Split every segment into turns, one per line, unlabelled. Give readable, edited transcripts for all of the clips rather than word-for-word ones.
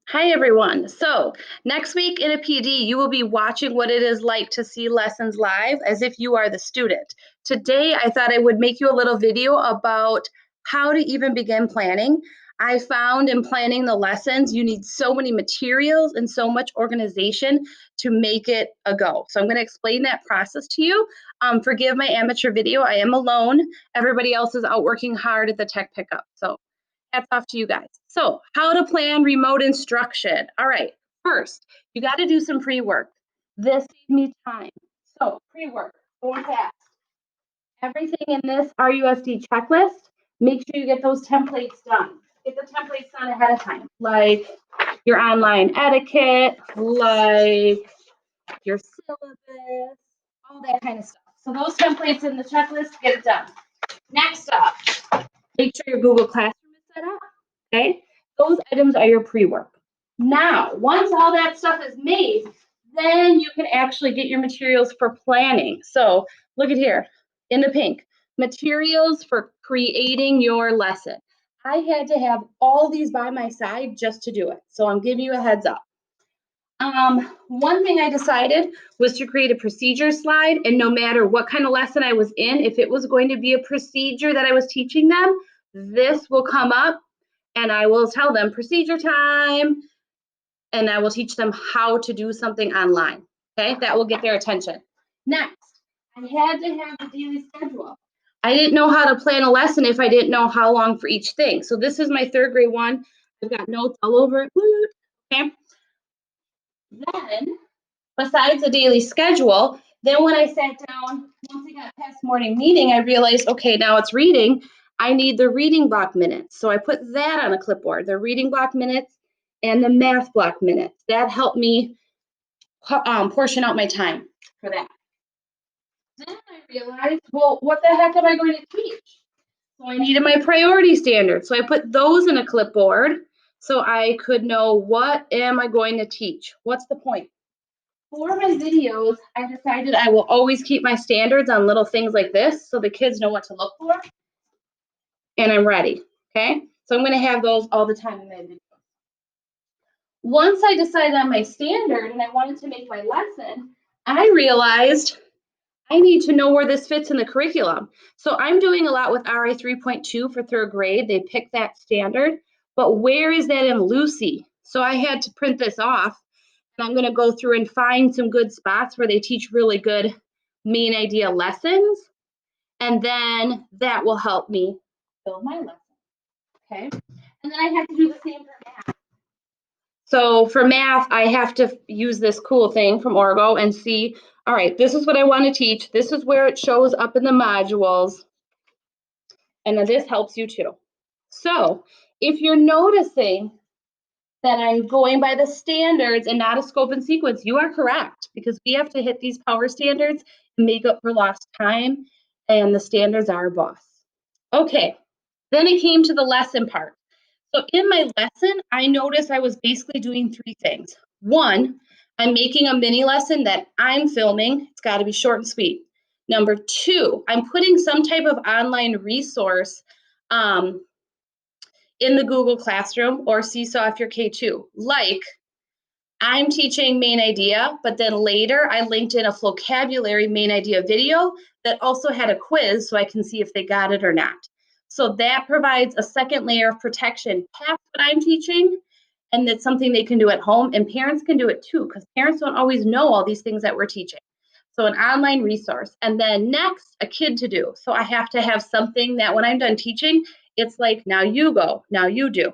Hi, everyone. So, next week in a PD, you will be watching what it is like to see lessons live as if you are the student. Today, I thought I would make you a little video about how to even begin planning. I found in planning the lessons, you need so many materials and so much organization to make it a go. So, I'm going to explain that process to you. Forgive my amateur video. I am alone. Everybody else is out working hard at the tech pickup. So, hats off to you guys. So, how to plan remote instruction. All right, first, you got to do some pre work. This saved me time. So, pre work, going fast. Everything in this RUSD checklist, make sure you get those templates done. Get the templates done ahead of time, like your online etiquette, like your syllabus, all that kind of stuff. So, those templates in the checklist, get it done. Next up, make sure your Google Classroom is set up. Okay, those items are your pre-work. Now, once all that stuff is made, then you can actually get your materials for planning. So look at here in the pink, materials for creating your lesson. I had to have all these by my side just to do it. So I'm giving you a heads up. One thing I decided was to create a procedure slide, and no matter what kind of lesson I was in, if it was going to be a procedure that I was teaching them, this will come up and I will tell them procedure time, and I will teach them how to do something online. Okay, that will get their attention. Next, I had to have a daily schedule. I didn't know how to plan a lesson if I didn't know how long for each thing. So this is my third grade one. I've got notes all over it. Okay. Then, besides a daily schedule, then when I sat down, once I got past morning meeting, I realized, okay, now it's reading. I need the reading block minutes. So I put that on a clipboard, the reading block minutes and the math block minutes. That helped me portion out my time for that. Then I realized, well, what the heck am I going to teach? So I needed my priority standards. So I put those in a clipboard so I could know what am I going to teach? What's the point? For my videos, I decided I will always keep my standards on little things like this so the kids know what to look for and I'm ready, okay? So I'm gonna have those all the time in my videos. Once I decided on my standard and I wanted to make my lesson, I realized I need to know where this fits in the curriculum. So I'm doing a lot with RA 3.2 for third grade. They picked that standard, but where is that in Lucy? So I had to print this off. And I'm going to go through and find some good spots where they teach really good main idea lessons. And then that will help me build my lesson. Okay. And then I have to do the same for math. So for math, I have to use this cool thing from Orgo and see, all right, this is what I want to teach. This is where it shows up in the modules. And then this helps you too. So if you're noticing that I'm going by the standards and not a scope and sequence, you are correct, because we have to hit these power standards and make up for lost time, and the standards are our boss. Okay, then it came to the lesson part. So in my lesson, I noticed I was basically doing three things. One, I'm making a mini lesson that I'm filming. It's got to be short and sweet. Number two, I'm putting some type of online resource in the Google Classroom or Seesaw if you're K2. Like, I'm teaching main idea, but then later I linked in a vocabulary main idea video that also had a quiz so I can see if they got it or not. So that provides a second layer of protection past what I'm teaching, and that's something they can do at home, and parents can do it too, because parents don't always know all these things that we're teaching. So an online resource, and then next, a kid to do. So I have to have something that when I'm done teaching, it's like, now you go, now you do.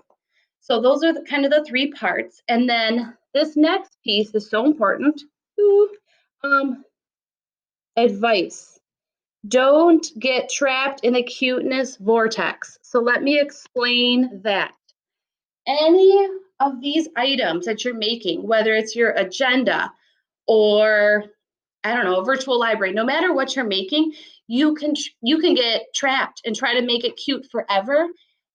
So those are kind of the three parts. And then this next piece is so important. Advice. Don't get trapped in the cuteness vortex. So let me explain that. Any of these items that you're making, whether it's your agenda or I don't know, a virtual library, no matter what you're making, you can get trapped and try to make it cute forever,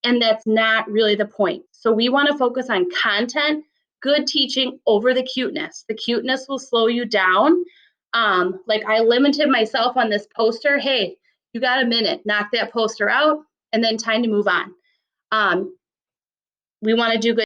and that's not really the point. So we want to focus on content, good teaching over the cuteness. The cuteness will slow you down. Like I limited myself on this poster. Hey, you got a minute, knock that poster out, and then time to move on. We want to do good